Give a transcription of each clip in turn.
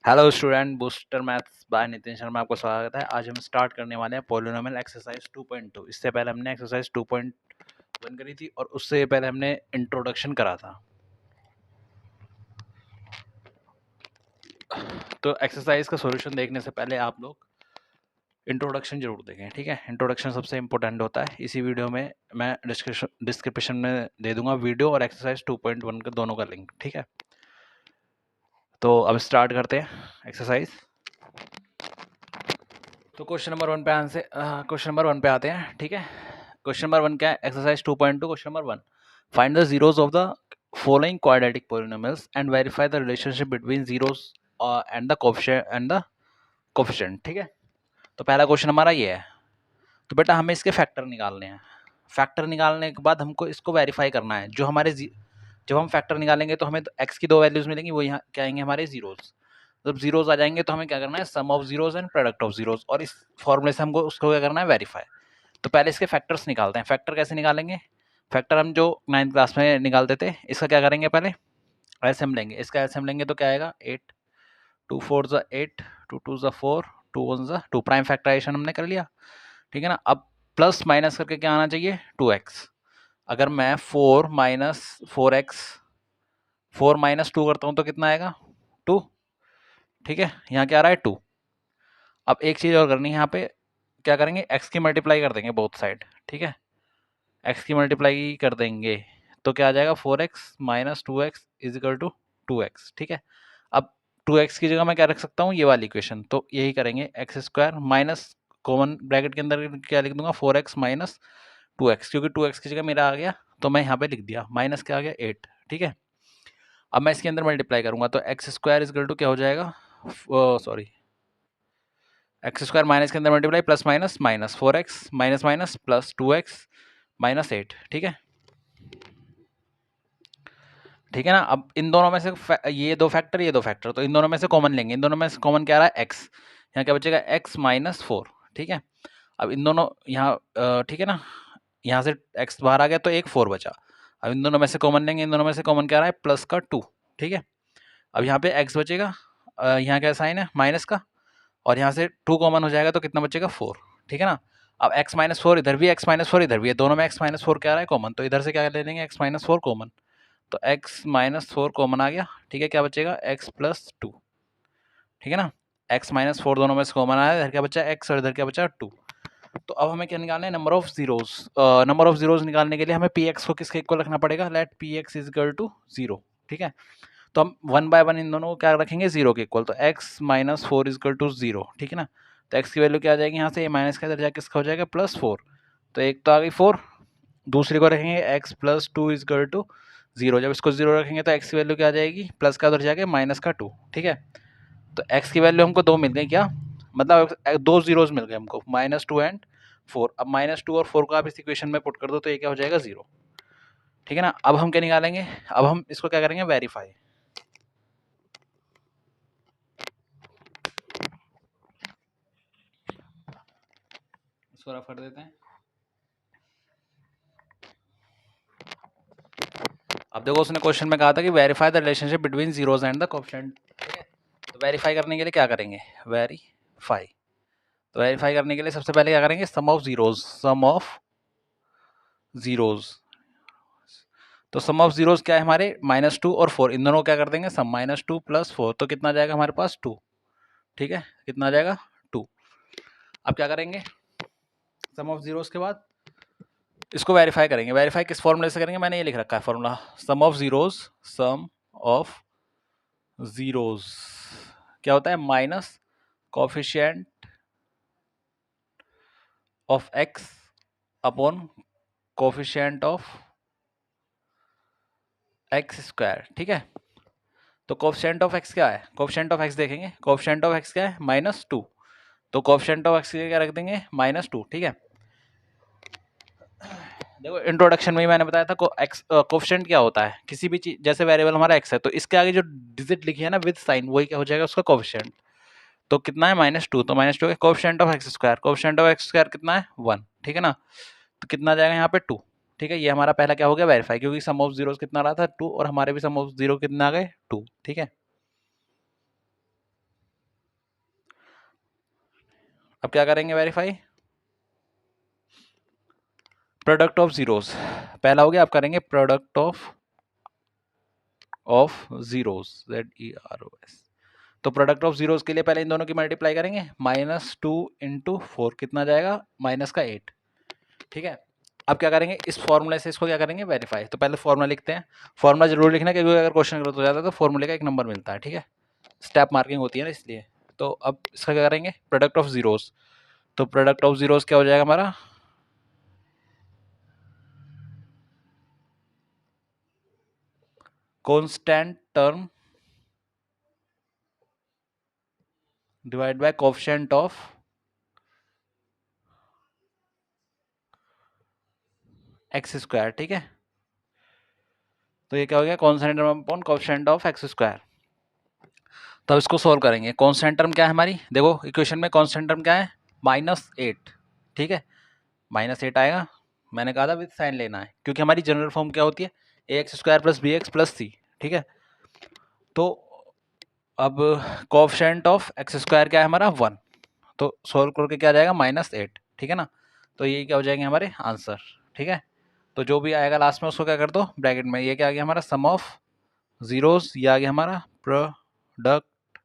Hello student, booster maths by Nitin Sharma आपको स्वागत है। आज हम स्टार्ट करने वाले हैं पॉलिनोमियल एक्सरसाइज 2.2। इससे पहले हमने एक्सरसाइज 2.1 करी थी और उससे पहले हमने इंट्रोडक्शन करा था। तो एक्सरसाइज का सॉल्यूशन देखने से पहले आप लोग इंट्रोडक्शन जरूर देखें, ठीक है। इंट्रोडक्शन सबसे इंपॉर्टेंट होता है। इसी वीडियो में मैं डिस्क्रिप्शन में दे दूंगा वीडियो और एक्सरसाइज 2.1 का दोनों का लिंक, ठीक है। तो अब स्टार्ट करते हैं एक्सरसाइज। तो क्वेश्चन नंबर 1 पे आते हैं, ठीक है। क्वेश्चन नंबर 1 क्या है? Exercise 2.2 question number 1, find the zeros of the following quadratic polynomials and verify the relationship between zeros and the coefficient, ठीक है। तो पहला क्वेश्चन हमारा ये है। तो बेटा हमें इसके फैक्टर निकालने हैं। फैक्टर निकालने के बाद हमको इसको वेरीफाई करना है। जब हम फैक्टर निकालेंगे तो हमें एक्स की दो वैल्यूज मिलेंगी, वो यहाँ क्या आएंगे? हमारे जीरोस। जब जीरोस आ जाएंगे तो हमें क्या करना है? Sum of zeros and product of zeros, और इस फॉर्मूले से हमको उसको क्या करना है? वेरीफाई। तो पहले इसके फैक्टर्स निकालते हैं। फैक्टर कैसे निकालेंगे? फैक्टर हम जो 9th क्लास में निकालते थे, इसका क्या करेंगे? पहले एलसीएम लेंगे। इसका एलसीएम लेंगे तो क्या आएगा? 8, 2 4 ज़ा 8, 2 2 ज़ा 4, 2 1 ज़ा 2। प्राइम फैक्टराइजेशन हमने कर लिया, ठीक है ना। अब प्लस माइनस करके क्या आना चाहिए? 2x। अगर मैं 4 माइनस 4x 4 माइनस 2 करता हूँ तो कितना आएगा? 2, ठीक है। यहाँ क्या आ रहा है? 2। अब एक चीज़ और करनी है, यहाँ पे क्या करेंगे? x की मल्टीप्लाई कर देंगे बोथ साइड, ठीक है। x की मल्टीप्लाई कर देंगे तो क्या आ जाएगा? 4x minus 2x is equal to 2x, ठीक है। अब 2x की जगह मैं क्या रख सकता हूँ? ये वाली इक्वेशन। तो यही करेंगे, x square minus common bracket के अंदर क्या लिख दूंगा? 4x माइनस 2x, क्योंकि 2x की जगह मेरा आ गया तो मैं यहाँ पे लिख दिया, माइनस क्या आ गया? 8, ठीक है। अब मैं इसके अंदर मल्टीप्लाई करूंगा तो x square is equal to क्या हो जाएगा? सॉरी, एक्स स्क्वायर माइनस के अंदर multiply, plus minus minus 4x minus minus plus 2x minus 8, ठीक है। ठीक है ना। अब इन दोनों में से ये दो फैक्टर, तो इन दोनों में से कॉमन लेंगे। इन दोनों में से कॉमन क्या आ रहा है? x। यहाँ क्या बचेगा? x माइनस 4, ठीक है। अब इन दोनों यहाँ ठीक है ना, यहाँ से x बाहर आ गया तो एक 4 बचा। अब इन दोनों में से कॉमन लेंगे। इन दोनों में से कॉमन क्या आ रहा है? प्लस का 2, ठीक है। अब यहाँ पे x बचेगा, यहाँ क्या साइन है? माइनस का, और यहाँ से 2 कॉमन हो जाएगा तो कितना बचेगा? 4, ठीक है ना। अब x माइनस 4 इधर भी, x माइनस 4 इधर भी है, दोनों में x माइनस 4 क्या आ रहा है? कॉमन। तो इधर से क्या ले लेंगे? x माइनस 4 कॉमन, तो x माइनस 4 कॉमन आ गया, ठीक है। क्या बचेगा? x प्लस 2, ठीक है ना। x माइनस 4 दोनों में से कॉमन आया, इधर क्या बचा? x और इधर क्या बचा? 2। तो अब हमें क्या निकालना है? Number of zeros. Number of zeros निकालने के लिए हमें px को किसके इक्वल रखना पड़ेगा? Let px is equal to 0, ठीक है। तो हम 1 बाय 1 इन दोनों को क्या रखेंगे? 0 के इक्वल। तो x minus 4 is equal to 0, ठीक है ना। तो x की वैल्यू क्या आ जाएगी? यहाँ से ये माइनस का इधर जाके किसका हो जाएगा? प्लस 4। तो एक तो आ गई 4, दूसरी को रखेंगे x plus 2 is equal to 0। जब इसको 0 रखेंगे तो x की वैल्यू क्या आ जाएगी? प्लस का उधर जाके माइनस का 2, ठीक है। तो x की वैल्यू हमको 2 मिल गई, क्या मतलब? दो जीरोस मिल गए हमको, -2 एंड 4। अब -2 और 4 को आप इस इक्वेशन में पुट कर दो तो ये क्या हो जाएगा? 0, ठीक है ना। अब हम क्या निकालेंगे? अब हम इसको क्या करेंगे? वेरीफाई। इसको रफ कर देते हैं। अब देखो, उसने क्वेश्चन में कहा था कि verify the relationship between zeros and the coefficient, ठीक है। तो वेरीफाई करने के लिए क्या करेंगे? वेरीफाई। तो वेरीफाई करने के लिए सबसे पहले क्या करेंगे? Sum of zeros, sum of zeros. तो सम ऑफ जीरोस क्या है हमारे? -2 और 4, इन दोनों को क्या कर देंगे? सम, -2 प्लस 4, तो कितना जाएगा हमारे पास? 2, ठीक है। कितना आ जाएगा? 2। अब क्या करेंगे? सम ऑफ जीरोस के बाद इसको वेरीफाई करेंगे। वेरीफाई किस फॉर्मूले से करेंगे? मैंने ये लिख रखा है formula, sum of zeros, sum of zeros क्या होता है? Minus coefficient of x upon coefficient of x square, ठीक है। तो कोफिशिएंट ऑफ x क्या है? कोफिशिएंट ऑफ x देखेंगे, कोफिशिएंट ऑफ x क्या है? -2। तो कोफिशिएंट ऑफ x क्या रख देंगे? -2, ठीक है। देखो, इंट्रोडक्शन में ही मैंने बताया था कोफिशिएंट क्या होता है? किसी भी चीज, जैसे वेरिएबल हमारा x है तो इसके आगे जो डिजिट लिखी है ना विद साइन, वही क्या हो जाएगा? उसका कोफिशिएंट। तो कितना है? -2, तो -2 है coefficient of x square. Coefficient of x square कितना है? 1, ठीक है ना। तो कितना आ जाएगा यहाँ पे? 2, ठीक है। ये हमारा पहला क्या हो गया? वेरीफाई, क्योंकि सम ऑफ जीरोस कितना रहा था? 2, और हमारे भी सम ऑफ जीरो कितना आ गए? 2, ठीक है। अब क्या करेंगे वेरीफाई, प्रोडक्ट ऑफ जीरोस पहला हो गया, आप करेंगे प्रोडक्ट ऑफ जीरोस ZEROS। तो प्रोडक्ट ऑफ जीरोस के लिए पहले इन दोनों की मल्टीप्लाई करेंगे, -2 × 4 कितना जाएगा, -8। ठीक है, अब क्या करेंगे, इस फॉर्मूले से इसको क्या करेंगे वेरीफाई। तो पहले फॉर्मूला लिखते हैं, फॉर्मूला जरूर लिखना क्योंकि अगर क्वेश्चन गलत हो जाता है तो फॉर्मूले का 1 नंबर मिलता है। ठीक है, स्टेप मार्किंग होती है ना इसलिए। तो अब इसका क्या करेंगे, प्रोडक्ट ऑफ जीरोस। तो प्रोडक्ट ऑफ जीरोस क्या हो जाएगा हमारा, constant term divide by coefficient of x square. ठीक है, तो ये क्या हो गया, constant term upon coefficient of x square. तो अब इसको सोल्व करेंगे, कांस्टेंट टर्म क्या है हमारी, देखो इक्वेशन में कांस्टेंट टर्म क्या है, -8। ठीक है, -8 आएगा, मैंने कहा था विद साइन लेना है क्योंकि हमारी जनरल फॉर्म क्या होती है, ax² + bx + c। ठीक है, तो अब कोएफिशिएंट ऑफ एक्स स्क्वायर क्या है हमारा 1, तो सोल्व करके क्या आ जाएगा -8। ठीक है ना, तो ये क्या हो जाएंगे हमारे आंसर। ठीक है, तो जो भी आएगा लास्ट में उसको क्या कर दो ब्रैकेट में, ये क्या आ गया हमारा सम ऑफ जीरोस, ये आ गया हमारा प्रोडक्ट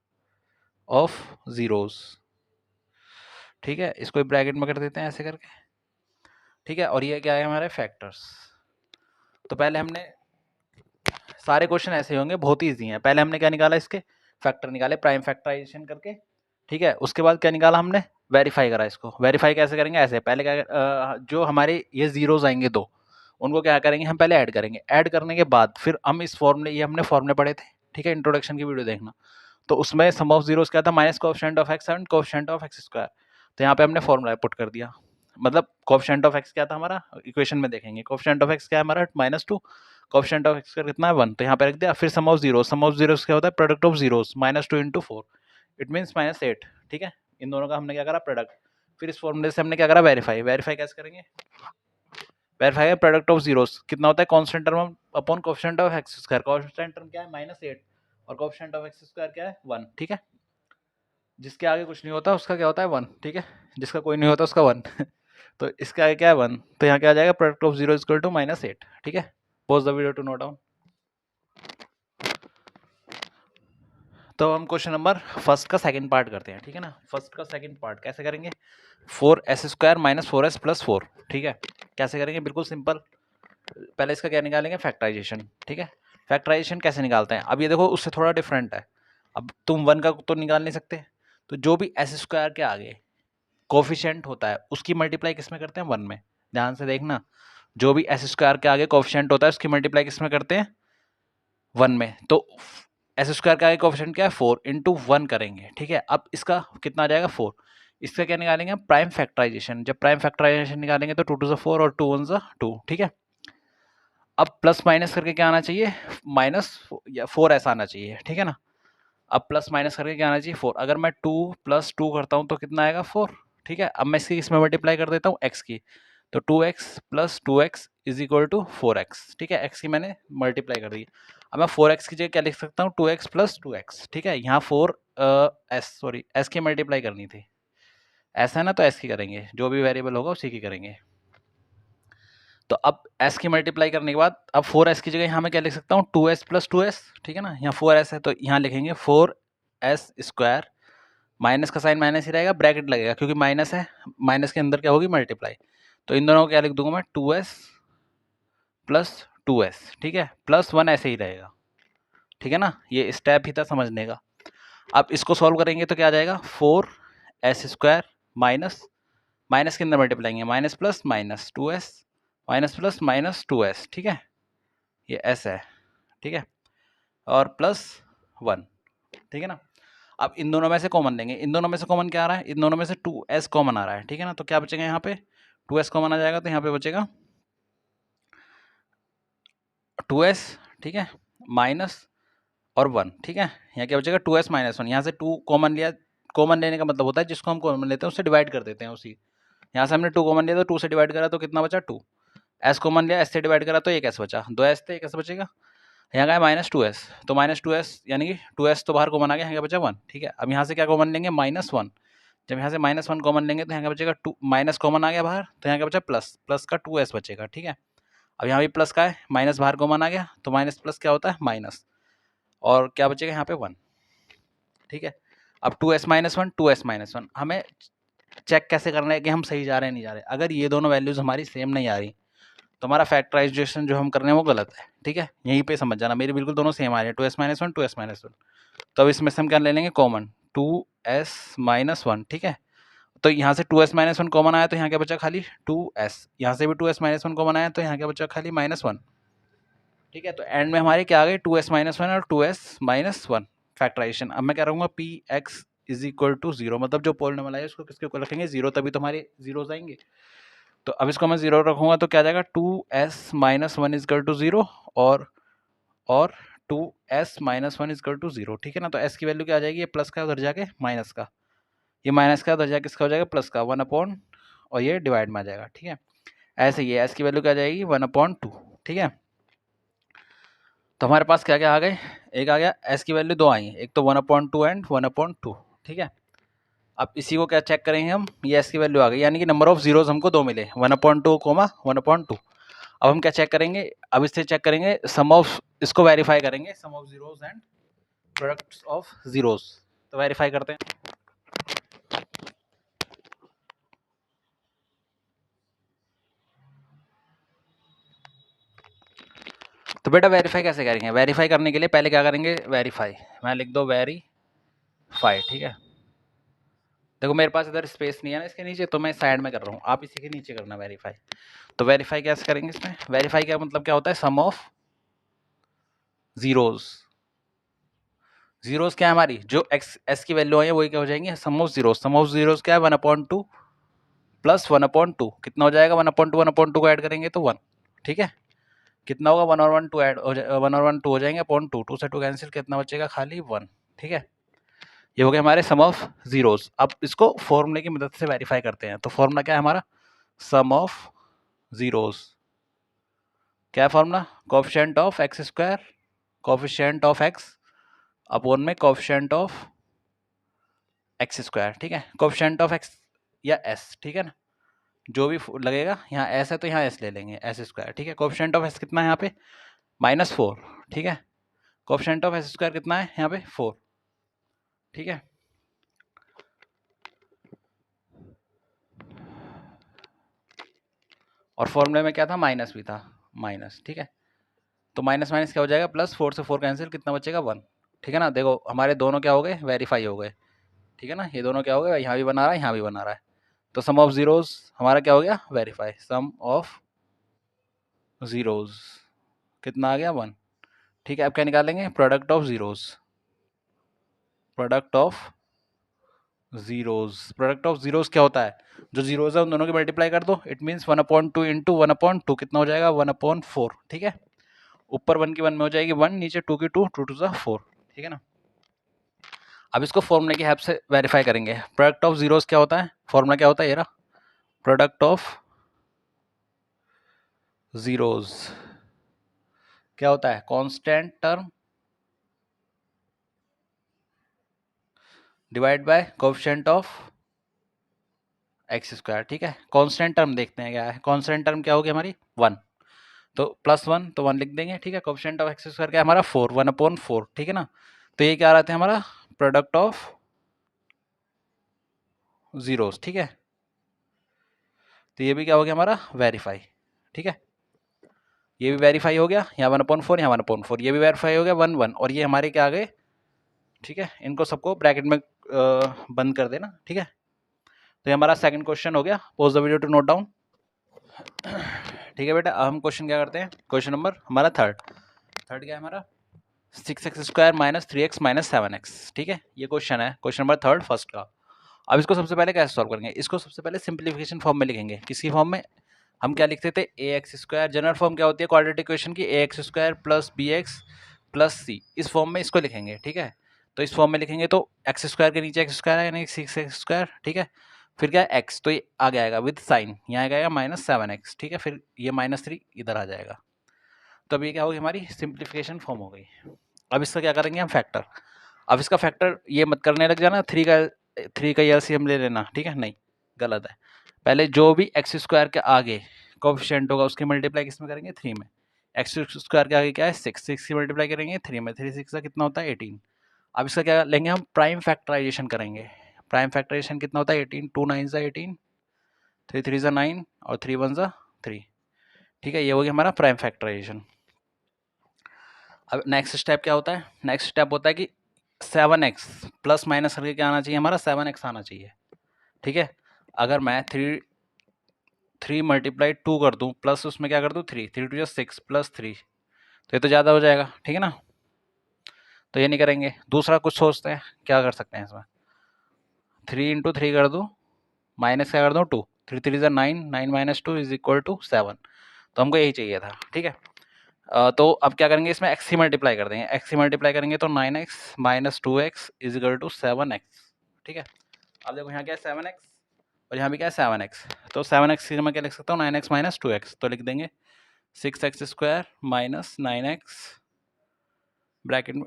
ऑफ जीरोस। ठीक है, इसको ब्रैकेट में कर देते हैं ऐसे करके। ठीक है, और ये क्या है हमारे फैक्टर्स। तो पहले हमने, सारे क्वेश्चन ऐसे होंगे, बहुत ही ईजी हैं। पहले हमने क्या निकाला, इसके फैक्टर निकाले प्राइम फैक्टराइजेशन करके। ठीक है, उसके बाद क्या निकाला हमने, वेरीफाई करा। इसको वेरीफाई कैसे करेंगे, ऐसे पहले क्या जो हमारे ये जीरोज आएंगे दो, उनको क्या करेंगे हम पहले ऐड करेंगे, ऐड करने के बाद फिर हम इस फॉर्मूले, ये हमने फॉर्मूले पढ़े थे। ठीक है, इंट्रोडक्शन की वीडियो देखना। तो उसमें सम ऑफ जीरोस क्या था, minus coefficient of x and coefficient of x square. तो यहाँ पे हमने फॉर्मूला पुट कर दिया, मतलब कोएफिशिएंट ऑफ एक्स क्या था हमारा, इक्वेशन में देखेंगे कोएफिशिएंट ऑफ एक्स क्या है हमारा -2, कोएफिशिएंट ऑफ एक्स कितना है 1, तो यहाँ पे रख दिया। फिर सम ऑफ जीरोस क्या होता है, product of zeros, -2 × 4 it means -8। ठीक है, इन दोनों का हमने क्या करा प्रोडक्ट। फिर इस फॉर्मूले से हमने क्या करा वेरीफाई। वेरीफाई कैसे करेंगे, वेरीफाई है प्रोडक्ट ऑफ जीरोस कितना होता है, constant term upon coefficient of x square. Constant term क्या है -8 और कोएफिशिएंट ऑफ एक्स स्क्वायर क्या है 1। ठीक है, जिसके आगे कुछ नहीं होता उसका क्या होता है 1। ठीक है, जिसका कोई नहीं होता उसका 1 तो इसके आगे क्या है 1, तो यहाँ क्या आ जाएगा product of zero equal to -8। ठीक है, pause the video to note down. तो हम क्वेश्चन नंबर फर्स्ट का सेकंड पार्ट करते हैं। ठीक है ना, फर्स्ट का सेकंड पार्ट कैसे करेंगे, 4s² - 4s + 4। ठीक है, कैसे करेंगे, बिल्कुल सिंपल। पहले इसका क्या निकालेंगे, फैक्टराइजेशन। ठीक है, फैक्टराइजेशन कैसे निकालते हैं, अब ये देखो उससे थोड़ा डिफरेंट है। अब तुम 1 का तो निकाल नहीं सकते, तो जो भी s² के आगे कोफिशिएंट होता है उसकी मल्टीप्लाई किस में करते हैं 1 में। ध्यान से देखना, जो भी s² के आगे कोफिशिएंट होता है उसकी मल्टीप्लाई किस में करते हैं 1 में। तो s² का आगे कोफिशिएंट क्या है 4 × 1 करेंगे। ठीक है, अब इसका कितना आ जाएगा 4। इसका क्या निकालेंगे प्राइम फैक्टराइजेशन। जब प्राइम फैक्टराइजेशन निकालेंगे तो 2 2 4 और 2 1 2। ठीक है, अब प्लस माइनस करके क्या आना चाहिए, माइनस या 4s आना चाहिए। ठीक है ना, अब प्लस माइनस करके क्या आना चाहिए 4। अगर मैं 2 + 2 करता हूँ तो कितना आएगा 4। ठीक है, अब मैं इसकी इसमें मल्टीप्लाई कर देता हूँ x की, तो 2x + 2x = 4x। ठीक है, x की मैंने मल्टीप्लाई कर दी। अब मैं 4x की जगह क्या लिख सकता हूँ, 2x + 2x। ठीक है, यहाँ 4 s की मल्टीप्लाई करनी थी, ऐसा है ना, तो s की करेंगे, जो भी वेरिएबल होगा उसी की करेंगे। तो अब s की मल्टीप्लाई करने के बाद अब 4s की जगह यहाँ मैं क्या लिख सकता हूँ, 2s + 2s। ठीक है ना, यहाँ 4s है तो यहाँ लिखेंगे 4s², माइनस का साइन माइनस ही रहेगा, ब्रैकेट लगेगा क्योंकि माइनस है, माइनस के अंदर क्या होगी मल्टीप्लाई। तो इन दोनों को क्या लिख दूंगा मैं, 2s + 2s। ठीक है, +1 ऐसे ही रहेगा। ठीक है ना, ये स्टेप ही था समझने का। अब इसको सॉल्व करेंगे तो क्या आ जाएगा, 4s² माइनस, माइनस के अंदर मल्टीप्लाएंगे, minus plus minus 2s, minus plus minus 2s। ठीक है, ये s है। ठीक है, और +1। ठीक है ना, अब इन दोनों में से कॉमन लेंगे, इन दोनों में से कॉमन क्या आ रहा है, इन दोनों में से 2s कॉमन आ रहा है। ठीक है ना, तो क्या बचेगा यहाँ पे, 2s कॉमन आ जाएगा तो यहाँ पे बचेगा 2s। ठीक है, माइनस और 1। ठीक है, यहाँ क्या बचेगा 2s - 1। यहाँ से 2 कॉमन लिया, कॉमन लेने का मतलब होता है जिसको हम कॉमन लेते हैं उससे डिवाइड कर देते हैं उसी। यहाँ से हमने 2 कॉमन लिया तो 2 से डिवाइड करा तो कितना बचा 2। s कॉमन लिया, s से डिवाइड करा तो एक s बचा, 2s थे, एक s बचेगा। यहाँ का है -2s, तो -2s यानी कि 2s तो बाहर कॉमन आ गया, यहाँ क्या बचा 1। ठीक है, अब यहाँ से क्या कॉमन लेंगे, -1, जब यहाँ से -1 कॉमन लेंगे तो यहाँ क्या बचेगा 2, माइनस कॉमन आ गया बाहर तो यहाँ क्या बचा प्लस, प्लस का 2s बचेगा, ठीक है। अब यहाँ भी प्लस का है, माइनस बाहर कॉमन आ गया तो माइनस प्लस क्या होता है माइनस, और क्या बचेगा यहाँ पे 1, ठीक है। अब 2s - 1 2s - 1 हमें चेक कैसे करना है कि हम सही जा रहे हैं नहीं जा रहे। अगर ये दोनों वैल्यूज हमारी सेम नहीं आ रही तो हमारा फैक्टराइजेशन जो हम कर रहे हैं वो गलत है, ठीक है। यहीं पे समझ जाना, मेरी बिल्कुल दोनों सेम आ रहे हैं 2s - 1 2s - 1। तो अब इसमें से हम क्या ले लेंगे कॉमन 2s - 1, ठीक है। तो यहाँ से 2s - 1 कॉमन आया तो यहाँ क्या बचा खाली 2s, यहाँ से भी 2s - 1 कॉमन आया तो यहाँ क्या बचा खाली -1, ठीक है। तो एंड में हमारे क्या आ गए 2s - 1 और 2s - 1 फैक्टराइजेशन। अब मैं क्या रहूँगा px = 0, मतलब जो पॉलिनोमियल है उसको किसके ऊपर रखेंगे 0, तभी तो हमारे जीरोस आएंगे। तो अब इसको मैं 0 रखूँगा तो क्या आ जाएगा 2s - 1 = 0 और 2s - 1 = 0, ठीक है ना। तो s की वैल्यू क्या आ जाएगी, ये प्लस का उधर जाके माइनस का, ये माइनस का उधर जाके किसका हो जाएगा प्लस का 1/, और ये डिवाइड में आ जाएगा, ठीक है। ऐसे ही s की वैल्यू क्या आ जाएगी 1/2, ठीक है। तो हमारे पास क्या क्या आ गए, एक आ गया s की वैल्यू 2 आई, एक तो 1/2 एंड 1/2, ठीक है। अब इसी को क्या चेक करेंगे हम, ये s की वैल्यू आ गई, यानी कि नंबर ऑफ जीरोस हमको 2 मिले 1/2, 1/2। अब हम क्या चेक करेंगे, अब इससे चेक करेंगे सम ऑफ, इसको वेरीफाई करेंगे sum of zeros and products of zeros. तो वेरीफाई करते हैं। तो बेटा वेरीफाई कैसे करेंगे, वेरीफाई करने के लिए पहले क्या करेंगे वेरीफाई, मैं लिख दो वेरीफाई, ठीक है। देखो मेरे पास इधर स्पेस नहीं है ना इसके नीचे, तो मैं साइड में कर रहा हूँ, आप इसी के नीचे करना वेरीफाई। तो वेरीफाई कैसे करेंगे इसमें, वेरीफाई का मतलब क्या होता है सम ऑफ जीरोस। जीरोस क्या है हमारी, जो एस की वैल्यू आई है वही क्या हो जाएंगे sum of zeros. Sum of zeros क्या है 1/2 प्लस 1/2, कितना हो जाएगा 1/2, 1/2 को ऐड करेंगे तो 1, ठीक है। कितना होगा 1 और 1 2 ऐड हो जाए, 1 और 1 2 हो जाएंगे अपॉन 2, 2 से 2 कैंसिल, कितना बचेगा खाली 1, ठीक है। ये हो गया हमारे सम ऑफ जीरोस। अब इसको फॉर्मूले की मदद से वेरीफाई करते हैं। तो फॉर्मूला क्या है हमारा, सम ऑफ जीरोस, क्या formula, coefficient of x square, coefficient of x upon में कोएफिशिएंट ऑफ एक्स स्क्वायर, ठीक है। कोएफिशिएंट ऑफ एक्स या एस, ठीक है ना, जो भी लगेगा, यहाँ एस है तो यहाँ एस ले लेंगे एस स्क्वायर, ठीक है। कोएफिशिएंट ऑफ एस कितना है यहाँ पे -4, ठीक है। कोएफिशिएंट ऑफ एस स्क्वायर कितना है यहाँ पे 4, ठीक है। और फॉर्मूले में क्या था माइनस भी था, माइनस, ठीक है। तो माइनस माइनस क्या हो जाएगा प्लस, 4 से 4 कैंसिल, कितना बचेगा 1, ठीक है ना। देखो हमारे दोनों क्या हो गए वेरीफाई हो गए, ठीक है ना। ये दोनों क्या हो गए, यहाँ भी बना रहा है यहाँ भी बना रहा है। तो सम ऑफ जीरोस हमारा क्या हो गया वेरीफाई, सम ऑफ जीरोस कितना आ गया 1, ठीक है। अब क्या निकालेंगे product of zeros, product of zeros. Product of zeros क्या होता है, जो जीरोस है उन दोनों की मल्टीप्लाई कर दो, इट मीन्स 1/2 इंटू 1/2 कितना हो जाएगा 1/4, ठीक है। ऊपर 1 की 1 में हो जाएगी 1, नीचे 2 की 2, 2 2 4, ठीक है ना। अब इसको फॉर्मूले की हेल्प से वेरीफाई करेंगे। प्रोडक्ट ऑफ जीरोस क्या होता है, फॉर्मूला क्या होता है ये रहा, प्रोडक्ट ऑफ जीरोस क्या होता है constant term divide by coefficient of x square, ठीक है। कांस्टेंट टर्म देखते हैं क्या है, कांस्टेंट टर्म क्या होगी हमारी 1, तो +1 तो 1 लिख देंगे, ठीक है। कोएफिशिएंट ऑफ एक्स स्क्वायर क्या है हमारा 4, 1/4, ठीक है ना। तो ये क्या आ रहा था हमारा प्रोडक्ट ऑफ जीरोस, ठीक है। तो ये भी क्या हो गया हमारा वेरीफाई, ठीक है। ये भी वेरीफाई हो गया, यहाँ 1/4 यहाँ 1/4, ये भी वेरीफाई हो गया 1 1, और ये हमारे क्या आ गए, ठीक है। इनको सबको ब्रैकेट में बंद कर देना, ठीक है। तो ये हमारा सेकंड क्वेश्चन हो गया, pause the video to note down, ठीक है बेटा। अब हम क्वेश्चन क्या करते हैं, क्वेश्चन नंबर हमारा थर्ड क्या है हमारा 6x² - 3x - 7x, ठीक है। ये क्वेश्चन है क्वेश्चन नंबर थर्ड फर्स्ट का। अब इसको सबसे पहले कैसे सॉल्व करेंगे, इसको सबसे पहले सिंप्लीफिकेशन फॉर्म में लिखेंगे। किसकी फॉर्म में, हम क्या लिखते थे ax², जनरल फॉर्म क्या होती है क्वाड्रेटिक इक्वेशन की ax² + bx + c, इस फॉर्म में इसको लिखेंगे, ठीक है। तो इस फॉर्म में लिखेंगे तो x² के नीचे x² है यानी 6x², ठीक है। फिर क्या है x, तो ये आगे आएगा विद साइन, यहाँ आएगा -7x, ठीक है। फिर ये -3 इधर आ जाएगा। तो अब ये क्या होगी हमारी सिंप्लीफिकेशन फॉर्म हो गई। अब इसका क्या करेंगे हम फैक्टर। अब इसका फैक्टर ये मत करने लग जाना 3 का 3 का एलसीएम ले लेना, ठीक है, नहीं गलत है। पहले जो भी एक्स स्क्वायर के आगे कोफिशिएंट होगा उसकी मल्टीप्लाई किस में करेंगे, 3 में। एक्स स्क्वायर के आगे क्या है, 6, 6 की मल्टीप्लाई करेंगे 3 में, 3 6 का कितना होता है 18। अब इसका क्या लेंगे हम, प्राइम फैक्टराइजेशन करेंगे। प्राइम फैक्टराइजेशन कितना होता है 18, 2 9 ज़ा 18, 3 3 ज़ा 9 और 3 1 ज़ा 3, ठीक है, ये हो गया हमारा प्राइम फैक्टराइजेशन। अब नेक्स्ट स्टेप क्या होता है, नेक्स्ट स्टेप होता है कि 7x प्लस माइनस करके क्या आना चाहिए हमारा, 7x आना चाहिए, ठीक है। अगर मैं 3 मल्टीप्लाई 2 कर दूं प्लस उसमें क्या कर दूं 3, 3 2 6 प्लस 3, तो ये तो ज़्यादा हो जाएगा, ठीक है ना, तो ये नहीं करेंगे। दूसरा कुछ सोचते हैं क्या कर सकते हैं इसमें, 3 इंटू 3 कर दूँ माइनस क्या कर दूँ 2, 3 3 ज़ा 9, 9 माइनस 2 इज इक्वल टू 7, तो हमको यही चाहिए था, ठीक है। तो अब क्या करेंगे, इसमें एक्स ही मल्टीप्लाई कर देंगे, एक्स ही मल्टीप्लाई करेंगे तो 9x minus 2x is equal to 7x, ठीक है। अब देखो यहाँ क्या है 7x और यहाँ भी क्या है 7x, तो 7x की मैं क्या लिख सकता हूँ 9x माइनस 2x, तो लिख देंगे 6x square minus 9x bracket में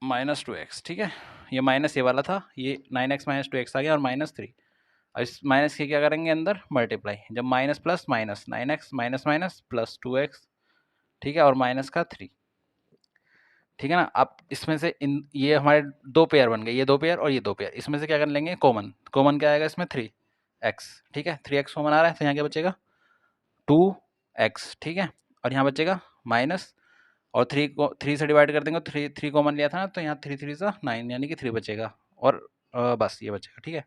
माइनस 2x, ठीक है। ये माइनस ये वाला था, ये 9x माइनस 2x आ गया और माइनस 3। अब इस माइनस की क्या करेंगे अंदर मल्टीप्लाई, जब minus plus minus 9x minus minus plus 2x, ठीक है, और माइनस का 3, ठीक है ना। अब इसमें से इन ये हमारे दो पेयर बन गए, ये दो पेयर और ये दो पेयर, इसमें से क्या कर लेंगे कॉमन, कॉमन क्या आएगा इसमें 3x, ठीक है, 3x कॉमन आ रहा है तो यहाँ क्या बचेगा 2x, ठीक है, और यहाँ बचेगा माइनस, और 3 को 3 से डिवाइड कर देंगे तो 3 कॉमन लिया था ना, तो यहाँ 3 3 सा 9 यानी कि 3 बचेगा, और बस ये बचेगा, ठीक है।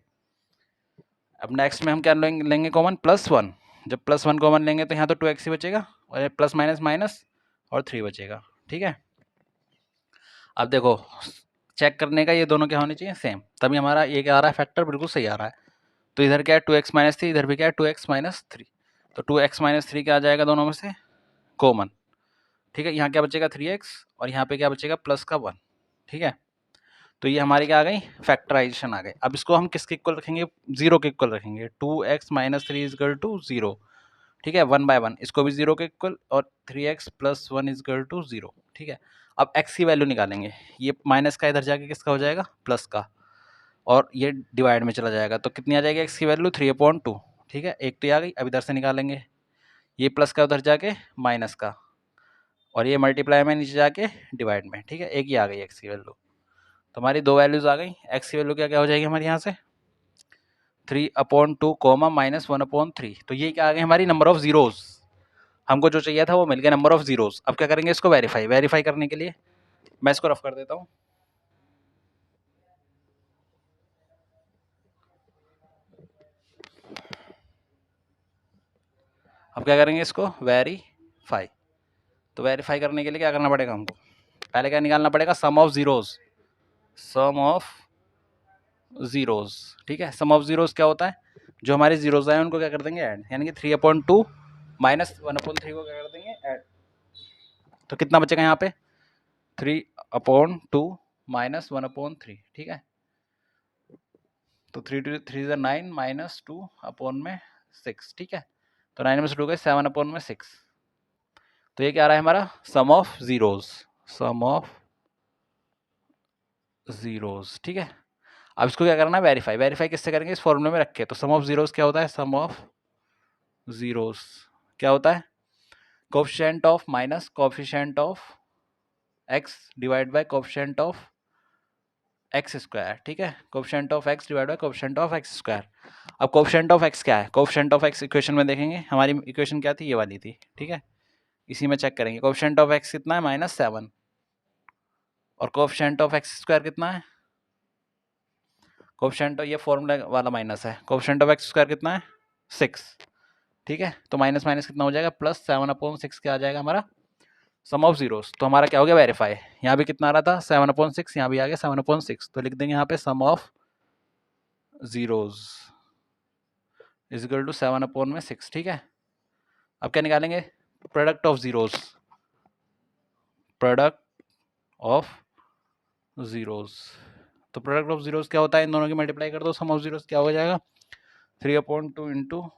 अब नेक्स्ट में हम क्या लेंगे कॉमन, +1, जब +1 कॉमन लेंगे तो यहाँ तो 2x ही बचेगा, और प्लस माइनस माइनस और 3 बचेगा, ठीक है। अब देखो चेक करने का, ये दोनों क्या होने चाहिए सेम, तभी हमारा ये क्या आ रहा है फैक्टर बिल्कुल सही आ रहा है। तो इधर क्या है 2x माइनस 3, इधर भी क्या है 2x माइनस 3, तो 2x माइनस 3 क्या आ जाएगा दोनों में से कॉमन, ठीक है। यहाँ क्या बचेगा 3x और यहाँ पे क्या बचेगा प्लस का 1, ठीक है। तो ये हमारी क्या आ गई फैक्टराइजेशन आ गई। अब इसको हम किसके इक्वल रखेंगे, 0 के इक्वल रखेंगे, 2x minus 3 is equal to 0, ठीक है, 1 बाय 1, इसको भी 0 के इक्वल, और 3x plus 1 is equal to 0, ठीक है। अब x की वैल्यू निकालेंगे, ये माइनस का इधर जाके किसका हो जाएगा प्लस का, और ये डिवाइड में चला जाएगा, तो कितनी आ जाएगी x की वैल्यू 3/2, ठीक है, एक तो ये आ गई। अब इधर से निकालेंगे, ये प्लस का उधर जाके माइनस का, और ये मल्टीप्लाई में नीचे जाके डिवाइड में, ठीक है, एक ही आ गई x की वैल्यू। तो हमारी दो वैल्यूज आ गई, x की वैल्यू क्या क्या हो जाएगी हमारी यहाँ से 3/2 कोमा माइनस 1/3, तो ये क्या आ गई हमारी नंबर ऑफ जीरोज, हमको जो चाहिए था वो मिल गया नंबर ऑफ जीरोज। अब क्या करेंगे इसको वेरीफाई, वेरीफाई करने के लिए मैं इसको रफ कर देता हूँ। अब क्या करेंगे इसको वेरीफाई, तो वेरीफाई करने के लिए क्या करना पड़ेगा हमको, पहले क्या निकालना पड़ेगा sum of zeros, sum of zeros, ठीक है। सम ऑफ जीरोज क्या होता है, जो हमारे जीरोज आए उनको क्या कर देंगे ऐड, यानी कि 3/2 माइनस 1/3 को क्या कर देंगे ऐड, तो कितना बचेगा यहाँ पे 3/2 माइनस 1/3, ठीक है। तो 3 2 3 ज़ा 9 माइनस 2 अपॉन में 6, ठीक है, तो 9 में से 2 गए 7 अपॉन में 6, तो ये क्या आ रहा है हमारा sum of zeros, sum of zeros, ठीक है। अब इसको क्या करना है वेरीफाई, वेरीफाई किससे करेंगे इस फॉर्मूले में रख के, तो सम ऑफ जीरोज क्या होता है, सम ऑफ जीरोज क्या होता है coefficient of minus coefficient of x divide bye coefficient of x square, ठीक है, coefficient of x divide bye coefficient of x square. अब कोफिशिएंट ऑफ x क्या है, कोफिशिएंट ऑफ x इक्वेशन में देखेंगे, हमारी इक्वेशन क्या थी ये वाली थी, ठीक है, इसी में चेक करेंगे कोफिशिएंट ऑफ x कितना है -7, और कोफिशिएंट ऑफ एक्स स्क्वायर कितना है, कोफिशिएंट ये फॉर्मूला वाला माइनस है, कोफिशिएंट ऑफ x स्क्वायर कितना है 6, ठीक है, तो माइनस माइनस कितना हो जाएगा +7/6 क्या आ जाएगा हमारा सम ऑफ जीरोस, तो हमारा क्या हो गया वेरीफाई। यहाँ भी कितना आ रहा था 7/6, यहाँ भी आ गया 7/6, तो लिख देंगे यहाँ पे sum of zeros is equal to 7/6, ठीक है। अब क्या निकालेंगे product of zeros, product of zeros, तो प्रोडक्ट ऑफ जीरोस क्या होता है, इन दोनों की मल्टीप्लाई कर दो, सम ऑफ जीरोस क्या हो जाएगा 3/2 इंटू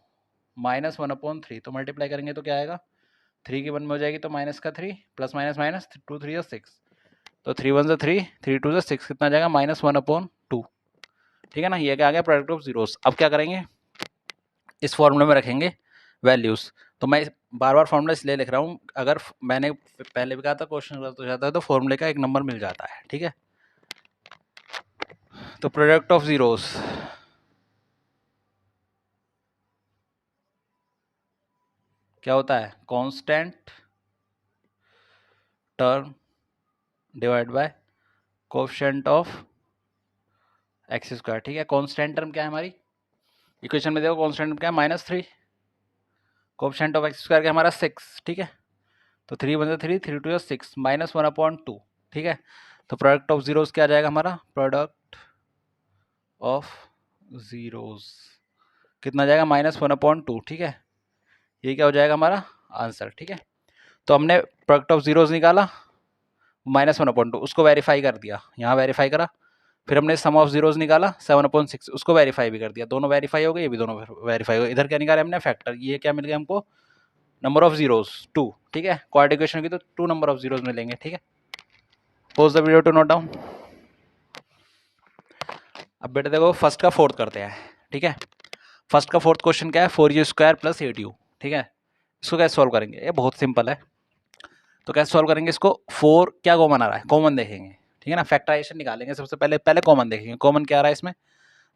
-1/3, तो मल्टीप्लाई करेंगे तो क्या आएगा 3 की 1 में हो जाएगी तो माइनस का 3 प्लस माइनस माइनस 2 3 6, तो 3 1 3 3 2 6 कितना आ जाएगा -1/2, ठीक है ना, ये क्या आ गया प्रोडक्ट ऑफ जीरोस। अब क्या करेंगे, इस फॉर्मूले में रखेंगे वैल्यूज़। तो मैं बार बार फॉर्मूला इसलिए लिख रहा हूँ, अगर मैंने पहले भी कहा था क्वेश्चन गलत हो जाता है तो फॉर्मूले का एक नंबर मिल जाता है। ठीक है, तो प्रोडक्ट ऑफ जीरोस क्या होता है, constant term divide by coefficient of x square. ठीक है, कांस्टेंट टर्म क्या है हमारी इक्वेशन में, देखो कांस्टेंट टर्म क्या है -3, कोएफिशिएंट ऑफ एक्स स्क्वायर क्या हमारा 6। ठीक है, तो 3 × 3 3 × 2 6 -1/2। ठीक है, तो प्रोडक्ट ऑफ जीरोस क्या आ जाएगा हमारा, प्रोडक्ट ऑफ जीरोस कितना जाएगा -1/2। ठीक है, ये क्या हो जाएगा हमारा आंसर। ठीक है, तो हमने प्रोडक्ट ऑफ जीरोस निकाला -1/2, उसको वेरीफाई कर दिया, यहाँ वेरीफाई करा। फिर हमने सम ऑफ जीरोस निकाला 7/6, उसको वेरीफाई भी कर दिया, दोनों वेरीफाई हो गए, ये भी दोनों वेरीफाई हो गए। इधर क्या निकाला हमने फैक्टर, ये क्या मिल गया हमको, नंबर ऑफ जीरोस 2। ठीक है, क्वाड्रेटिक इक्वेशन की तो 2 नंबर ऑफ जीरोस मिलेंगे। ठीक है, pause the video to note down. अब बेटा देखो फर्स्ट का फोर्थ करते हैं। ठीक है, फर्स्ट का फोर्थ क्वेश्चन क्या है, 4u² + 8u। ठीक है, इसको कैसे सॉल्व करेंगे, ये बहुत सिंपल है। तो कैसे सॉल्व करेंगे इसको, 4 क्या कॉमन आ रहा है, कॉमन देखेंगे। ठीक है ना, फैक्टराइजेशन निकालेंगे सबसे पहले, कॉमन देखेंगे कॉमन क्या आ रहा है इसमें।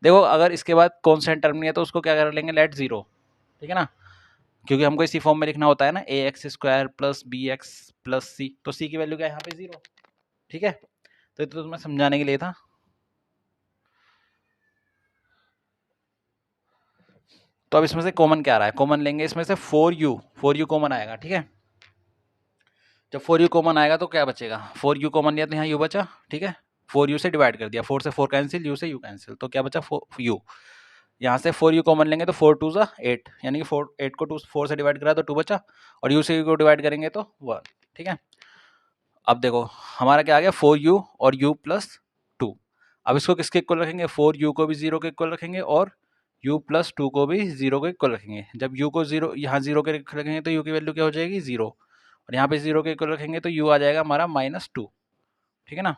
देखो अगर इसके बाद कॉन्स्टेंट टर्म नहीं है तो उसको क्या कर लेंगे, लेट 0। ठीक है ना, क्योंकि हमको इसी फॉर्म में लिखना होता है ना, ax² + bx + c, तो c की वैल्यू क्या है यहाँ पे 0। ठीक है, तो ये तो तुम्हें समझाने के लिए था। तो अब इसमें से कॉमन क्या आ रहा है, कॉमन लेंगे इसमें से 4u कॉमन आएगा। ठीक है, जब 4u कॉमन आएगा तो क्या बचेगा, 4u कॉमन लिया तो यहाँ u बचा। ठीक है, 4u से डिवाइड कर दिया, 4 से 4 कैंसिल, u से u कैंसिल, तो क्या बचा u। यहाँ से 4u कॉमन लेंगे तो 4 2 ज़ा 8, यानी कि 8 को 4 से डिवाइड करा तो 2 बचा, और u से u को डिवाइड करेंगे तो 1। ठीक है, अब देखो हमारा क्या आ गया, 4u और u + 2। अब इसको किसके इक्वल रखेंगे, 4u को भी 0 के इक्वल रखेंगे और u + 2 को भी 0 के इक्वल रखेंगे। जब u को 0 यहाँ 0 के रखेंगे तो u की वैल्यू क्या हो जाएगी 0, और यहाँ पे 0 के इक्वल रखेंगे तो u आ जाएगा हमारा -2। ठीक है ना,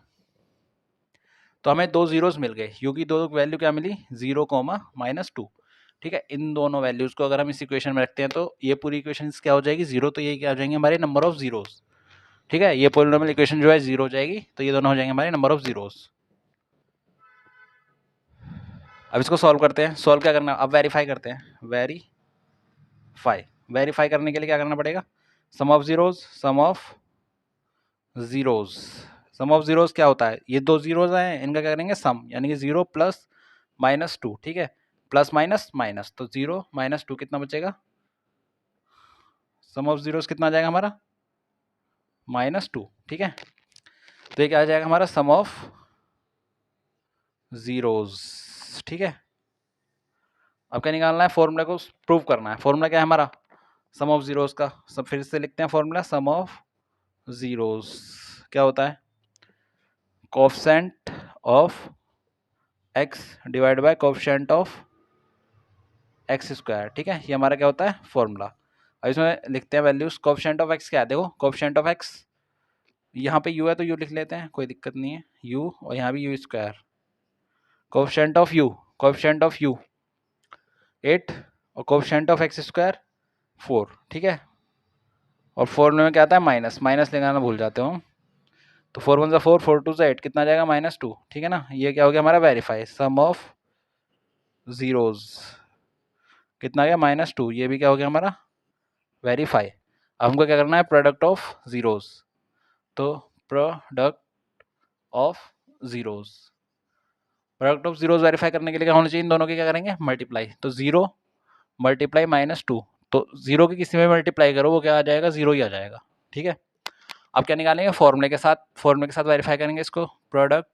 तो हमें 2 जीरोस मिल गए, u की दो वैल्यू क्या मिली, 0, -2। ठीक है, इन दोनों वैल्यूज को अगर हम इस इक्वेशन में रखते हैं तो ये पूरी इक्वेशन क्या हो जाएगी 0, तो ये क्या हो जाएंगे हमारे नंबर ऑफ जीरोस। ठीक है, ये पॉलिनोमियल इक्वेशन जो है 0 हो जाएगी, तो ये दोनों हो जाएंगे हमारे नंबर ऑफ जीरोस। अब इसको सॉल्व करते हैं, सॉल्व क्या करना है, अब वेरीफाई करते हैं, वेरीफाई करने के लिए क्या करना पड़ेगा, sum of zeros, sum of zeros क्या होता है, ये 2 जीरोस हैं, इनका क्या करेंगे सम, यानी कि 0 + -2। ठीक है, प्लस माइनस माइनस, तो 0 - 2 कितना बचेगा, सम ऑफ जीरोस कितना आ जाएगा हमारा -2। ठीक है, तो ये क्या आ जाएगा हमारा सम ऑफ जीरोस। ठीक है, अब क्या निकालना है, फॉर्मूला को प्रूव करना है। फॉर्मूला क्या है हमारा, सम ऑफ जीरोस का, सब फिर से लिखते हैं फॉर्मूला, सम ऑफ जीरोस क्या होता है, coefficient of x divide by coefficient of x²। ठीक है, ये हमारा क्या होता है फॉर्मूला। अब इसमें लिखते हैं वैल्यूज, कोएफिशिएंट ऑफ x क्या है, देखो कोएफिशिएंट ऑफ x यहाँ पे u है तो u लिख लेते हैं, कोई दिक्कत नहीं है, u, और यहाँ भी u²। कोएफिशिएंट ऑफ u 8, और कोएफिशिएंट ऑफ x² 4। ठीक है, और फॉर्मूले में क्या आता है माइनस, लगाना भूल जाते हो, तो 4 1 ज़ा 4, 4 2 ज़ा 8, कितना आ जाएगा -2। ठीक है ना, ये क्या हो गया हमारा वेरीफाई, सम ऑफ जीरोस कितना आ गया -2, ये भी क्या हो गया हमारा वेरीफाई। अब हमको क्या करना है, प्रोडक्ट ऑफ जीरोस, तो प्रोडक्ट ऑफ जीरोस, वेरीफाई करने के लिए क्या होना चाहिए, इन दोनों के क्या करेंगे मल्टीप्लाई, तो 0 मल्टीप्लाई -2, तो 0 के किसी में मल्टीप्लाई करो वो क्या आ जाएगा 0 ही आ जाएगा। ठीक है, अब क्या निकालेंगे, फॉर्मूले के साथ वेरीफाई करेंगे इसको, प्रोडक्ट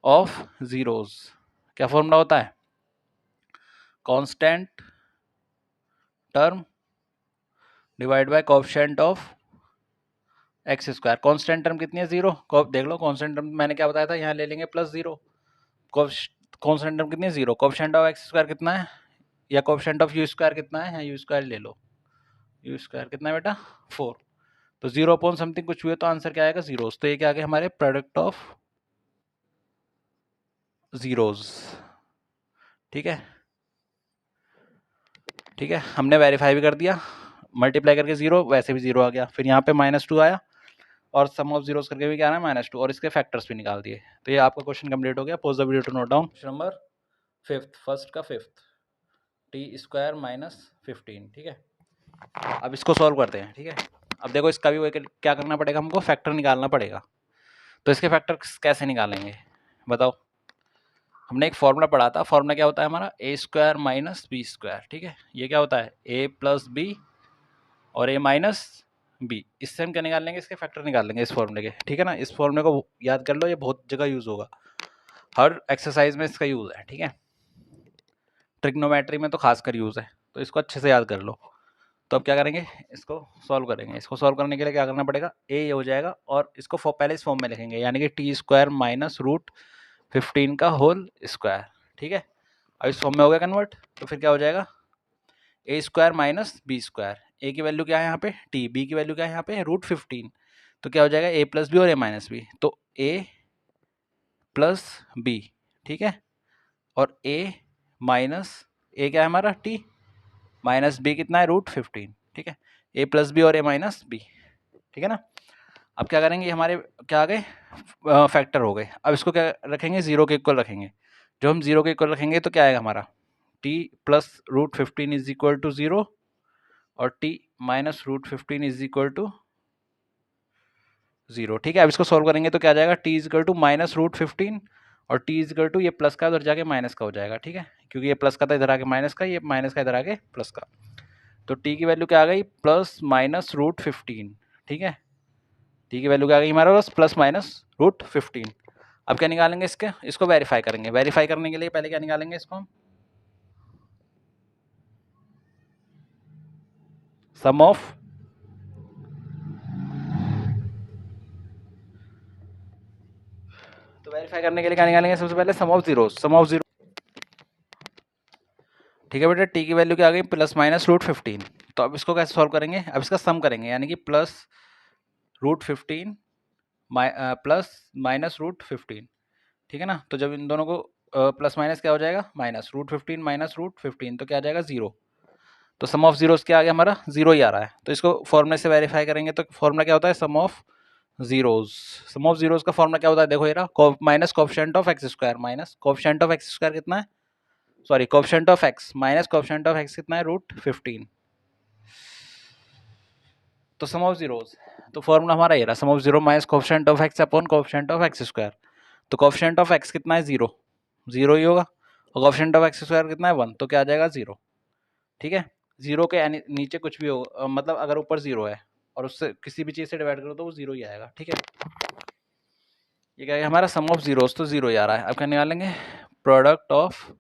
ऑफ जीरोस, क्या फॉर्मूला होता है, constant term divide by coefficient of x²। Constant term कितनी है 0, देख लो कांस्टेंट टर्म मैंने क्या बताया था, यहाँ ले लेंगे +0, कांस्टेंट टर्म कितनी है 0, कोएफिशिएंट ऑफ x² कितना है, या कोएफिशिएंट ऑफ u² कितना है, यहाँ u² ले लो, u² कितना है बेटा 4, तो 0 अपॉन समथिंग कुछ हुए तो आंसर क्या आएगा जीरोस, तो ये क्या आ गया हमारे प्रोडक्ट ऑफ ज़ीरोज़, ठीक है, ठीक है, हमने वेरीफाई भी कर दिया, मल्टीप्लाई करके 0 वैसे भी 0 आ गया, फिर यहाँ पे -2 आया और सम ऑफ जीरोस करके भी क्या है -2 और इसके फैक्टर्स भी निकाल दिए। तो ये आपका क्वेश्चन कंप्लीट हो गया। Pause the video to note down. Question number 5th, first का 5th, t² - 15, ठीक है। अब इसको सॉल्व करते हैं, ठीक है। अब देखो इसका भी क्या करना पड़ेगा, हमको फैक्टर निकालना पड़ेगा। तो इसके फैक्टर कैसे निकालेंगे बताओ। हमने एक फॉर्मूला पढ़ा था, फॉर्मूला क्या होता है हमारा, a² - b², ठीक है। ये क्या होता है, a + b और a - b। इससे हम क्या निकाल लेंगे, इसके फैक्टर निकाल लेंगे इस फॉर्मूले के, ठीक है ना। इस फॉर्मूले को याद कर लो, ये बहुत जगह यूज होगा, हर एक्सरसाइज में इसका यूज है, ठीक है। ट्रिग्नोमेट्री में तो खासकर यूज है, तो इसको अच्छे से याद कर लो। तो अब क्या करेंगे, इसको सॉल्व करेंगे। इसको सॉल्व करने के लिए क्या करना पड़ेगा, ए हो जाएगा और इसको पहले इस फॉर्म में लिखेंगे, यानी कि t² - √15 का होल स्क्वायर, ठीक है। अब इस फॉर्म में हो गया कन्वर्ट, तो फिर क्या हो जाएगा, a² - b²। ए की वैल्यू क्या है यहाँ पे t, b की वैल्यू क्या है यहाँ पे √15, तो क्या हो जाएगा a + b और a - b, तो a + b, ठीक है, और a क्या है हमारा t, -b कितना है √15, ठीक है। a + b और a - b, ठीक है ना। अब क्या करेंगे, हमारे क्या आ गए, फैक्टर हो गए। अब इसको क्या रखेंगे, 0 के इक्वल रखेंगे। जो हम 0 के इक्वल रखेंगे तो क्या आएगा हमारा, t + √15 = 0 और t - √15 = 0, ठीक है। अब इसको सॉल्व करेंगे तो क्या आ जाएगा, t = -√15 और t ये प्लस का उधर जाके माइनस का हो जाएगा, ठीक है, क्योंकि ये प्लस का था इधर आके माइनस का, ये माइनस का इधर आके प्लस का। तो t की वैल्यू क्या आ गई, +- ठीक है। t की वैल्यू क्या आ गई हमारे पास, +- √15। अब क्या निकालेंगे, इसको वेरीफाई करेंगे। वेरीफाई करने के लिए पहले क्या निकालेंगे, इसको हम सम ऑफ, तो वेरीफाई करने के लिए क्या निकालेंगे, सबसे पहले सम ऑफ जीरो, ठीक है बेटा। टी की वैल्यू क्या आ गई, +- √15। तो अब इसको कैसे सॉल्व करेंगे, अब इसका सम करेंगे, यानी कि +√15 +- ठीक है ना। तो जब इन दोनों को प्लस माइनस क्या हो जाएगा, -√15 - तो क्या आ जाएगा 0। तो सम ऑफ जीरोस क्या आ गया हमारा, 0 ही आ रहा है। तो इसको फॉर्मूले से वेरीफाई करेंगे, तो फॉर्मूला क्या होता है, sum of zeros. Sum of zeros का फॉर्मूला क्या होता है, देखो ये रहा, minus coefficient of x², minus coefficient of x² कितना है, sorry coefficient of x minus coefficient of x कितना है, √15। तो सम ऑफ जीरोस, तो फॉर्मूला हमारा ये रहा, sum of 0 minus coefficient of x upon coefficient of x²। तो कोएफिशिएंट ऑफ x कितना है, 0, 0 ही होगा, और कोएफिशिएंट ऑफ x² कितना है 1, तो क्या आ जाएगा 0, ठीक है। 0 के नीचे कुछ भी हो, मतलब अगर ऊपर 0 है और उससे किसी भी चीज से डिवाइड करो तो वो 0 ही आएगा, ठीक है। ये क्या है हमारा सम ऑफ जीरोस, तो 0 ही आ रहा है। अब क्या निकालेंगे, प्रोडक्ट ऑफ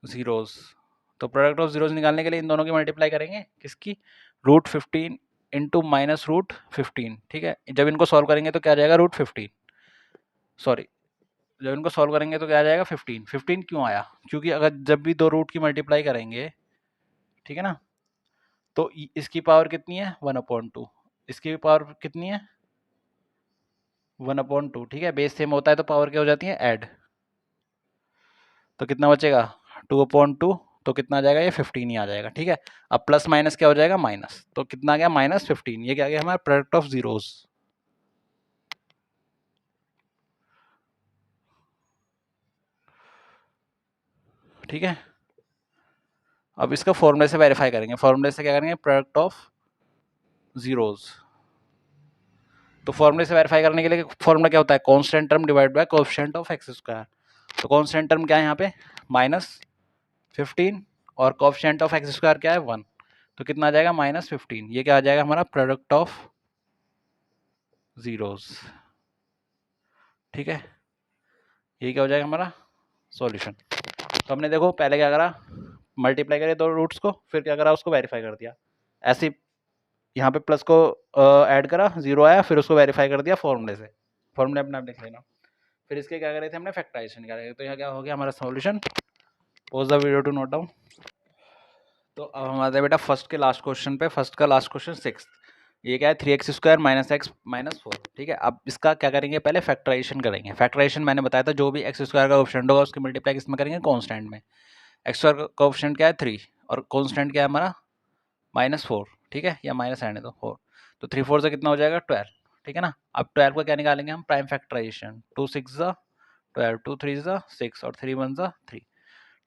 जीरोस। तो प्रोडक्ट ऑफ जीरोस निकालने के लिए इन दोनों की मल्टीप्लाई करेंगे, किसकी, √15 इंटू -√15, ठीक है। जब इनको सॉल्व करेंगे तो क्या आ जाएगा, √15, सॉरी, जब इनको सॉल्व करेंगे तो क्या आ जाएगा 15। 15 क्यों आया, क्योंकि अगर जब भी दो रूट की मल्टीप्लाई करेंगे, ठीक है ना, तो इसकी पावर कितनी है 1/2, इसकी भी पावर कितनी है 1/2, ठीक है। बेस सेम होता है तो पावर क्या हो जाती है ऐड, तो कितना बचेगा 2/2, तो कितना आ जाएगा, ये 15 ही आ जाएगा, ठीक है। अब प्लस माइनस क्या हो जाएगा, माइनस, तो कितना आ गया -15। ये क्या आ गया हमारा प्रोडक्ट ऑफ जीरोस, ठीक है। अब इसका फॉर्मूले से वेरीफाई करेंगे, फॉर्मूले से क्या करेंगे, प्रोडक्ट ऑफ जीरोस। तो फॉर्मूले से वेरीफाई करने के लिए फॉर्मूला क्या होता है, constant term divide by coefficient of x²। तो कांस्टेंट टर्म क्या है यहाँ पे -15 और कोएफिशिएंट ऑफ x² क्या है 1, तो कितना आ जाएगा -15। ये क्या आ जाएगा हमारा प्रोडक्ट ऑफ जीरोस, ठीक है। ये क्या हो जाएगा हमारा सॉल्यूशन। तो हमने देखो पहले क्या करा, मल्टीप्लाई करे दो रूट्स को, फिर क्या करा, उसको वेरीफाई कर दिया। ऐसे यहाँ पे प्लस को ऐड करा, 0 आया, फिर उसको वेरीफाई कर दिया फॉर्मूले से, फॉर्मूले अपने आप लिख लेना। फिर इसके क्या करे थे हमने, फैक्टराइजेशन निकाले। तो यहाँ क्या हो गया हमारा solution. Pause the video to note down. तो अब हम आते हैं बेटा फर्स्ट के लास्ट क्वेश्चन पे, फर्स्ट का लास्ट क्वेश्चन 6th। ये क्या है 3x² माइनस एक्स माइनस 4, ठीक है। अब इसका क्या करेंगे, पहले फैक्टराइजेशन करेंगे। फैक्टराइजेशन मैंने बताया था, जो भी x² का कोएफिशिएंट होगा उसकी मल्टीप्लाई किसमें करेंगे, कांस्टेंट में। x² का कोएफिशिएंट क्या है 3 और कांस्टेंट क्या है हमारा -4, ठीक है, या माइनस रहने दो 4, तो 3 4 से कितना हो जाएगा 12, ठीक है ना। अब 12 का क्या निकालेंगे हम, प्राइम फैक्टराइजेशन, 2 6 ज़ा 12, 2 3 ज़ा 6 और 3 1 ज़ा 3,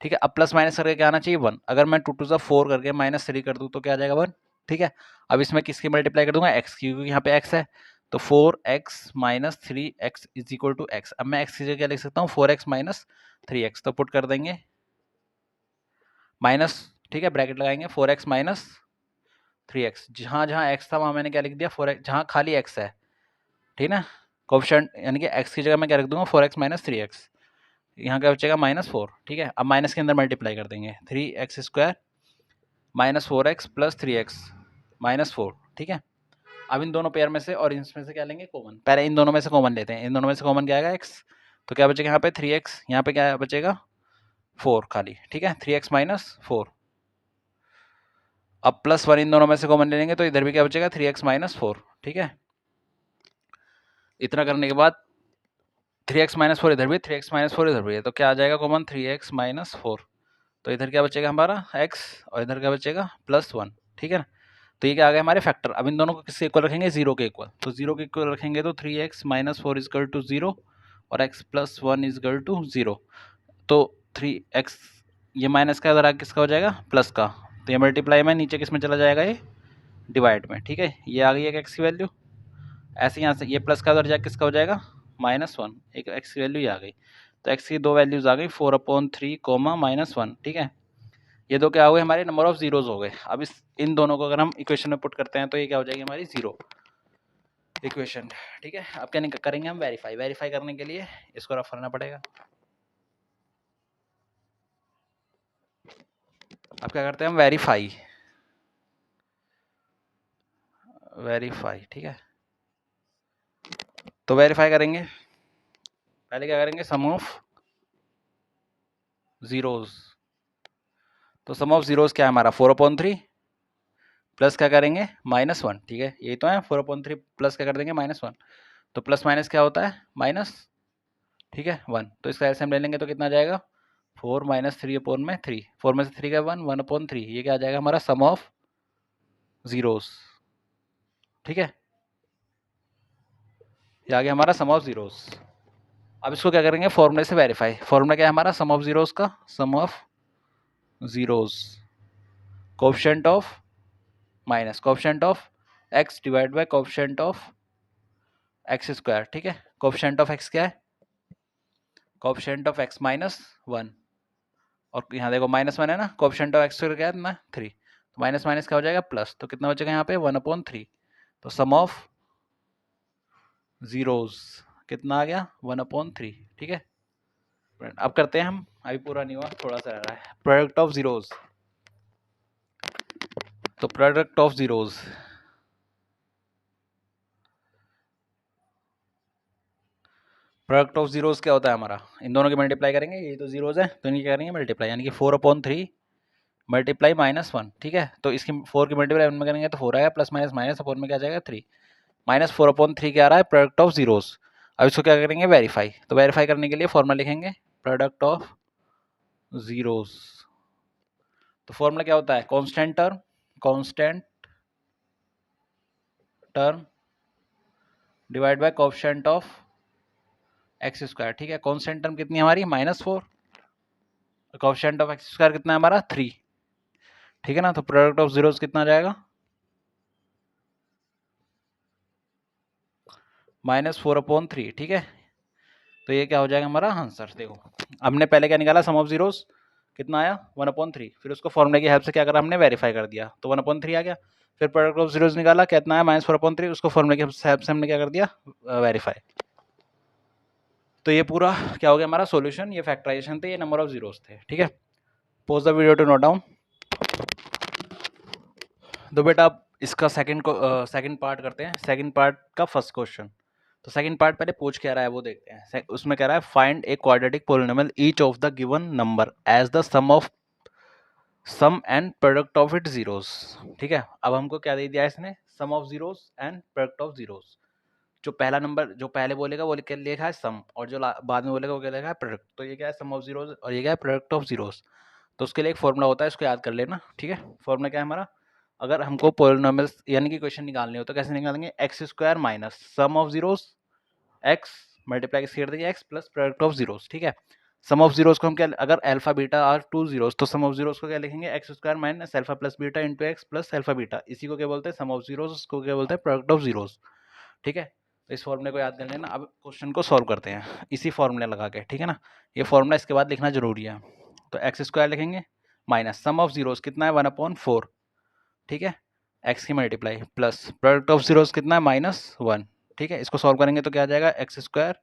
ठीक है। अब प्लस माइनस करके क्या आना चाहिए 1, अगर मैं 2 2 ज़ा 4 करके -3 कर दूं तो क्या आ जाएगा 1, ठीक है। अब इसमें किसकी मल्टीप्लाई कर दूंगा, x की, क्योंकि यहाँ पे x है, तो 4x minus 3x is equal to x। अब मैं x की जगह क्या लिख सकता हूँ 4x माइनस 3x, तो पुट कर देंगे माइनस, ठीक है, ब्रैकेट लगाएंगे 4x माइनस 3x, जहाँ जहाँ x था वहाँ मैंने क्या लिख दिया 4x, जहाँ खाली x है, ठीक है ना, कोएफिशिएंट यानी कि x की जगह मैं क्या रख दूंगा 4x माइनस 3x, यहाँ क्या बचेगा -4, ठीक है। अब माइनस के अंदर मल्टीप्लाई कर देंगे 3x² minus 4x plus 3x minus 4, ठीक है। अब इन दोनों पेयर में से और इसमें से क्या लेंगे कॉमन, पहले इन दोनों में से कॉमन लेते हैं। इन दोनों में से कॉमन क्या आएगा x, तो क्या बचेगा यहाँ पे 3x, यहाँ पे क्या बचेगा 4 खाली, ठीक है, 3x माइनस 4। अब +1 इन दोनों में से कॉमन ले लेंगे तो इधर भी क्या बचेगा 3x माइनस 4, ठीक है। इतना करने के बाद 3x माइनस 4 इधर भी, 3x माइनस 4 इधर भी है, तो क्या आ जाएगा कॉमन 3x माइनस 4, तो इधर क्या बचेगा हमारा x और इधर क्या बचेगा +1, ठीक है ना। तो ये क्या आ गया हमारे फैक्टर। अब इन दोनों को किसके इक्वल रखेंगे, 0 के इक्वल, तो 0 के इक्वल रखेंगे तो 3x minus 4 is equal to 0 और x plus 1 is equal to 0, तो 3x ये माइनस का इधर किसका हो जाएगा प्लस का, तो ये मल्टीप्लाई में नीचे किस में चला जाएगा, ये डिवाइड में, ठीक है। ये आ गई है x की वैल्यू, ऐसे यहाँ से ये प्लस का उधर जाके किसका हो जाएगा -1, एक x की वैल्यू ये आ गई, तो x की दो वैल्यूज आ गई 4/3 -1, ठीक है। ये दो क्या हो गए हमारे नंबर ऑफ जीरोज हो गए। अब इस इन दोनों को अगर हम इक्वेशन में पुट करते हैं तो ये क्या हो जाएगी हमारी 0 इक्वेशन, ठीक है। अब क्या करेंगे हम वेरीफाई, वेरीफाई करने के लिए इसको रफ करना पड़ेगा। अब क्या करते हैं हम वेरीफाई, वेरीफाई, ठीक है। तो वेरीफाई करेंगे, पहले क्या करेंगे सम ऑफ जीरोज, तो सम ऑफ जीरोज क्या है हमारा 4/3 प्लस क्या करेंगे -1, ठीक है, यही तो है 4/3 प्लस क्या कर देंगे -1, तो प्लस माइनस क्या होता है माइनस, ठीक है 1, तो इसका एलसीएम ले लेंगे तो कितना आ जाएगा 4 - 3/3, 4 में से 3 का 1/3, ये क्या आ जाएगा हमारा सम ऑफ जीरोस, ठीक है, ये आ गया हमारा सम ऑफ जीरोस। अब इसको क्या करेंगे फॉर्मूले से वेरीफाई, फॉर्मूला क्या है हमारा सम ऑफ जीरोस का, sum of zeros coefficient of minus coefficient of x divide by coefficient of x², ठीक है। कोएफिशिएंट ऑफ x क्या है, कोएफिशिएंट ऑफ x -1, और यहाँ देखो -1 है ना, कोएफिशिएंट ऑफ x क्या है ना 3, तो माइनस माइनस क्या हो जाएगा प्लस, तो कितना बचेगा यहाँ पे 1/3, तो सम ऑफ जीरोस कितना आ गया 1/3, ठीक है। अब करते हैं हम, अभी पूरा नहीं हुआ, थोड़ा सा रह रहा है, प्रोडक्ट ऑफ जीरोस। तो product of zeros, product of zeros क्या होता है हमारा, इन दोनों की मल्टीप्लाई करेंगे, ये तो जीरोस है तो इनकी क्या करेंगे मल्टीप्लाई, यानी कि 4/3 मल्टीप्लाई -1, ठीक है। तो इसकी 4 की मल्टीप्लाई में करेंगे तो 4 आएगा, प्लस माइनस माइनस अपॉन में क्या जाएगा 3, -4/3 क्या आ रहा है प्रोडक्ट ऑफ जीरोस। अब इसको क्या करेंगे वेरीफाई, तो वेरीफाई करने के लिए फॉर्मूला लिखेंगे प्रोडक्ट ऑफ जीरोस, तो फॉर्मूला क्या होता है constant term divide by coefficient of x², ठीक है। कांस्टेंट टर्म कितनी है हमारी -4, कोएफिशिएंट ऑफ x² कितना है हमारा 3, ठीक है ना। तो प्रोडक्ट ऑफ जीरोस कितना आ जाएगा -4/3, ठीक है। तो ये क्या हो जाएगा हमारा आंसर, देखो हमने पहले क्या निकाला सम ऑफ जीरोस कितना आया 1/3, फिर उसको फॉर्मूले की हेल्प से क्या करा हमने वेरीफाई कर दिया, तो 1/3 आ गया। फिर प्रोडक्ट ऑफ जीरोस निकाला कितना है -4/3, उसको फॉर्मूले की हेल्प से हमने क्या कर दिया वेरीफाई। तो ये पूरा क्या हो गया हमारा सॉल्यूशन, ये फैक्टराइजेशन थे, ये नंबर ऑफ जीरोस थे, ठीक है। Pause the video to note down. तो बेटा अब इसका सेकंड पार्ट करते हैं, सेकंड पार्ट का फर्स्ट क्वेश्चन। तो सेकंड पार्ट पहले पूछ क्या रहा है वो देखते हैं। उसमें कह रहा है find a quadratic polynomial each of the given number as the sum and product of it zeros, ठीक है। अब हमको क्या दे दिया है इसने, sum of zeros and product of zeros. जो पहला नंबर जो पहले बोलेगा वो लिखा है सम, और जो बाद में बोलेगा वो क्या लिखा है प्रोडक्ट। तो ये क्या है सम ऑफ जीरोस और ये क्या है प्रोडक्ट ऑफ जीरोस। तो उसके लिए एक फॉर्मूला होता है, इसको याद कर लेना, ठीक है। फॉर्मूला क्या है हमारा, अगर हमको पोलिनोमियल्स यानी कि क्वेश्चन निकालने हो तो कैसे निकालेंगे, x square minus sum of zeros x multiply कर देंगे x plus product of zeros, ठीक है। सम ऑफ जीरोस को हम क्या, अगर alpha beta are two zeros तो सम ऑफ जीरोस को क्या लिखेंगे, x square minus alpha plus beta into x plus alpha beta, इसी को क्या बोलते हैं सम ऑफ जीरोस, उसको क्या बोलते हैं प्रोडक्ट ऑफ जीरोस, ठीक है। तो इस फॉर्मूले को याद कर लेना। अब क्वेश्चन को सॉल्व करते हैं इसी फॉर्मूले लगा के, ठीक है ना। ये फॉर्मूला इसके बाद लिखना जरूरी है। तो एक्स स्क्वायर लिखेंगे माइनस सम ऑफ जीरोस कितना है 1/4, ठीक है, एक्स की multiply plus product of zeros कितना है -1, ठीक है। इसको सॉल्व करेंगे तो क्या आ जाएगा एक्स स्क्वायर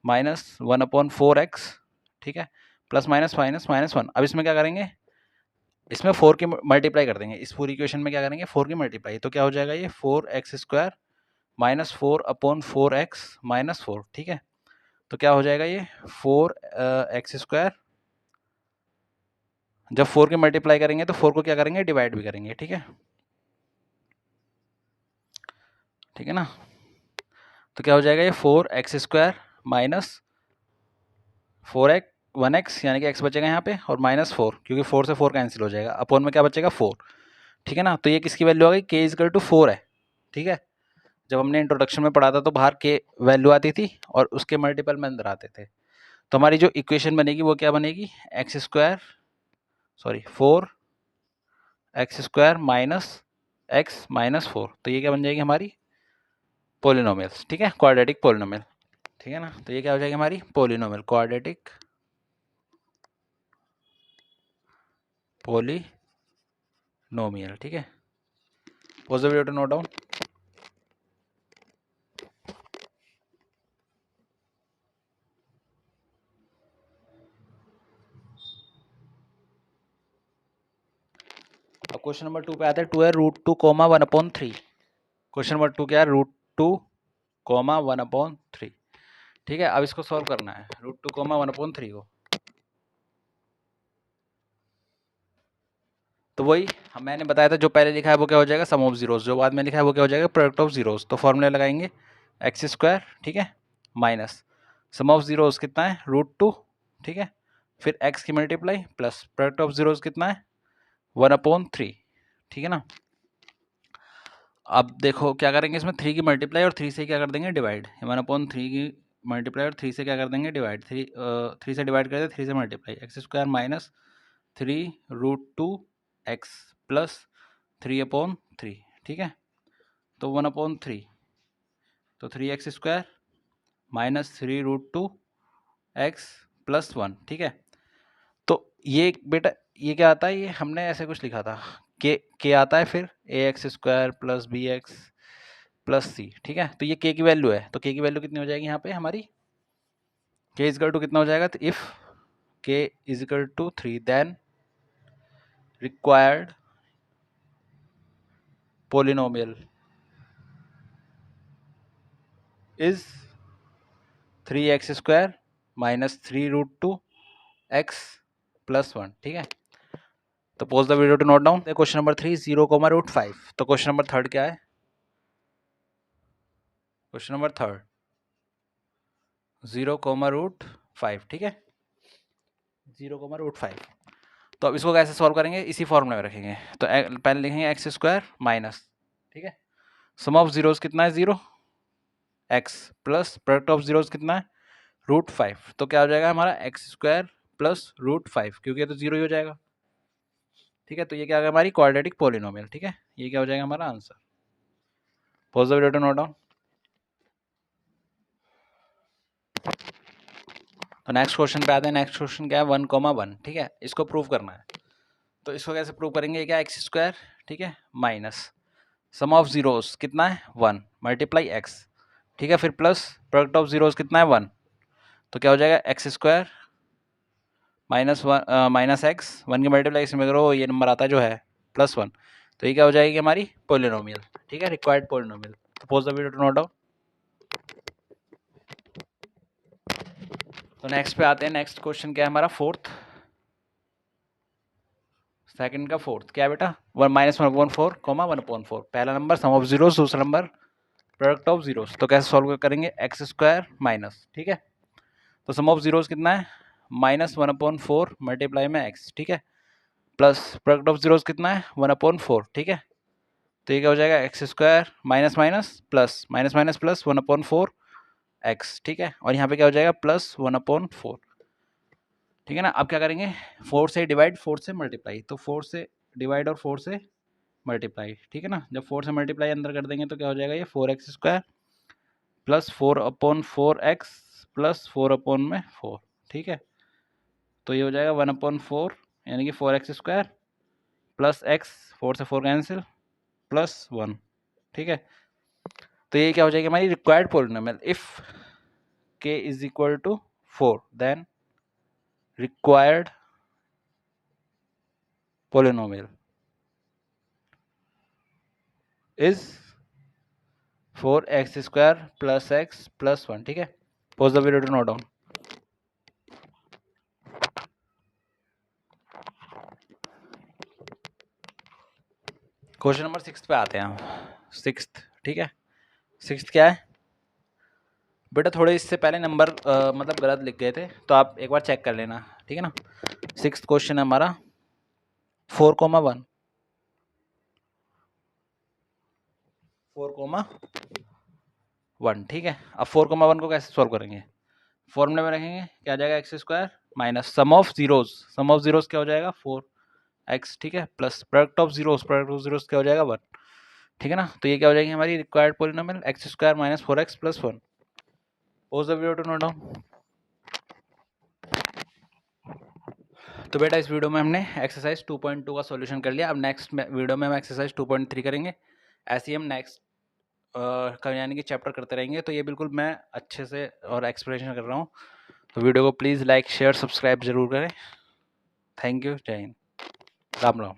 माइनस 1/4x, ठीक है, प्लस माइनस माइनस माइनस 1। अब इसमें क्या करेंगे, इसमें 4 की मल्टीप्लाई कर देंगे, इस पूरी इक्वेशन में क्या करेंगे 4 की मल्टीप्लाई, तो क्या हो जाएगा ये 4x square minus 4/4x minus 4, ठीक है। तो क्या हो जाएगा ये 4x स्क्वायर, जब 4 की मल्टीप्लाई करेंगे तो 4 को क्या करेंगे डिवाइड भी करेंगे, ठीक है, ठीक है ना। तो क्या हो जाएगा ये 4x स्क्वायर माइनस 1x यानी कि x बचेगा यहाँ पे, और -4 क्योंकि 4 से 4 कैंसिल हो जाएगा, अपॉन में क्या बचेगा 4, ठीक है ना। तो ये किसकी वैल्यू आ गई, k इजकल टू 4 है, ठीक है। जब हमने इंट्रोडक्शन में पढ़ा था तो बाहर k वैल्यू आती थी और उसके मल्टीपल में अंदर आते थे। तो हमारी जो इक्वेशन बनेगी वो क्या बनेगी, x square sorry 4x square minus x minus 4, तो ये क्या बन जाएगी हमारी पोलिनोमियल्स, ठीक है, क्वाड्रेटिक पोलिनोमियल, ठीक है ना। तो ये क्या हो जाएगी हमारी पोलिनोमियल क्वाड्रेटिक पोलिनोमियल, ठीक है। Pause the video to note down. अब क्वेश्चन नंबर 2 पे आता है, 2 है √2 कोमा 1/3। क्वेश्चन नंबर 2 क्या है √2 कोमा 1/3, ठीक है। अब इसको सॉल्व करना है √2 कोमा 1/3 को। तो वही मैंने बताया था, जो पहले लिखा है वो क्या हो जाएगा सम ऑफ जीरोस, जो बाद में लिखा है वो क्या हो जाएगा प्रोडक्ट ऑफ जीरोस। तो फॉर्मूले लगाएंगे एक्स स्क्वायर, ठीक है, माइनस सम ऑफ जीरोस कितना है √2, ठीक है, फिर एक्स की multiply plus product of zeros कितना है 1/3, ठीक है ना। अब देखो क्या करेंगे इसमें 3 की मल्टीप्लाई और 3 से क्या कर देंगे डिवाइड, 1/3 की मल्टीप्लाई और 3 से क्या कर देंगे डिवाइड, 3 से डिवाइड कर दे 3 से multiply, x square minus 3 √2 x plus 3/3, ठीक है। तो 1/3 तो 3x square minus 3 √2 x plus 1, ठीक है। तो ये बेटा ये क्या आता है, ये हमने ऐसे कुछ लिखा था के आता है फिर ax square plus b x plus c, ठीक है। तो ये k की वैल्यू है, तो k की वैल्यू कितनी हो जाएगी यहाँ पे हमारी, k इजकल टू कितना हो जाएगा, तो if k is equal to 3 then required polynomial is 3x square minus 3 √2 x plus 1, ठीक है। तो pause the video to note down. Question number 3 0, √5। तो क्वेश्चन नंबर 3 क्या है, क्वेश्चन नंबर 3 0, ठीक है, 0, √5। तो अब इसको कैसे सॉल्व करेंगे, इसी फॉर्मूले में रखेंगे। तो पहले लिखेंगे एक्स स्क्वायर माइनस, ठीक है, सम ऑफ जीरोस कितना है 0, x plus product of zeros कितना है √5। तो क्या हो जाएगा हमारा एक्स स्क्वायर प्लस √5, क्योंकि ये तो 0 ही हो जाएगा, ठीक है। तो ये क्या आ गया हमारी क्वाड्रेटिक पोलिनोमियल, ठीक है। ये क्या हो जाएगा हमारा answer. Pause the video to note down. तो नेक्स्ट क्वेश्चन पे आते हैं। नेक्स्ट क्वेश्चन क्या है 1,1, ठीक है, इसको प्रूव करना है। तो इसको कैसे प्रूव करेंगे, क्या एक्स स्क्वायर, ठीक है, माइनस सम ऑफ जीरोस कितना है 1 मल्टीप्लाई एक्स, ठीक है, फिर प्लस प्रोडक्ट ऑफ जीरोस कितना है 1, तो क्या हो जाएगा एक्स स्क्वायर माइनस एक्स 1 की मल्टीप्लाई इसमें करो ये नंबर आता है जो है +1। तो ये क्या हो जाएगी हमारी पोलिनोमियल, ठीक है, रिक्वायर्ड पोलिनोमियल। तो pause the video to note down. तो नेक्स्ट पे आते हैं। नेक्स्ट क्वेश्चन क्या है हमारा फोर्थ सेकंड का फोर्थ क्या है बेटा, 1 माइनस 1/4 कॉमा 1/4। पहला नंबर सम ऑफ जीरोस, दूसरा नंबर प्रोडक्ट ऑफ जीरोस। तो कैसे सॉल्व करेंगे, एक्स स्क्वायर माइनस, ठीक है। तो सम ऑफ जीरोस कितना है, माइनस 1/4 मल्टीप्लाई में एक्स, ठीक है, प्लस प्रोडक्ट ऑफ जीरोस कितना है 1/4, ठीक है। तो ये क्या हो जाएगा, x square minus minus plus, minus minus plus 1/4 x, ठीक है। और यहाँ पे क्या हो जाएगा प्लस 1/4, ठीक है ना। अब क्या करेंगे, 4 से डिवाइड 4 से मल्टीप्लाई, तो 4 से डिवाइड और 4 से मल्टीप्लाई, ठीक है ना। जब 4 से मल्टीप्लाई अंदर कर देंगे तो क्या हो जाएगा, ये 4x square plus 4/4x plus 4/4, ठीक है। तो ये हो जाएगा 1/4 यानी कि 4x स्क्वायर प्लस x, 4 से 4 कैंसिल, प्लस 1, ठीक है। तो ये क्या हो जाएगी हमारी required polynomial, if k is equal to 4 then required polynomial is 4x square plus x plus 1, ठीक है। Pause the video to note down. Question number 6 पे आते हैं हम, 6, ठीक है। 6 क्या है बेटा, थोड़े इससे पहले नंबर मतलब गलत लिख गए थे, तो आप एक बार चेक कर लेना, ठीक है ना। 6th क्वेश्चन है हमारा 4,1, 4,1, ठीक है। अब 4,1 को कैसे सॉल्व करेंगे, फॉर्मूले में रखेंगे, क्या आ जाएगा x square minus sum of zeros, sum of zeros क्या हो जाएगा 4x, ठीक है, plus product of zeros, product of zeros क्या हो जाएगा 1, ठीक है ना। तो ये क्या हो जाएगी हमारी required polynomial x square minus 4x plus 1। Pause the video to note down. तो बेटा इस वीडियो में हमने एक्सरसाइज 2.2 का सॉल्यूशन कर लिया। अब नेक्स्ट वीडियो में हम एक्सरसाइज 2.3 करेंगे। ऐसे ही हम नेक्स्ट यानी कि चैप्टर करते रहेंगे। तो ये बिल्कुल मैं अच्छे से और एक्सप्लेनेशन कर रहा हूँ, तो वीडियो को प्लीज़ लाइक शेयर सब्सक्राइब जरूर करें। थैंक यू, जय हिंद, राम राम।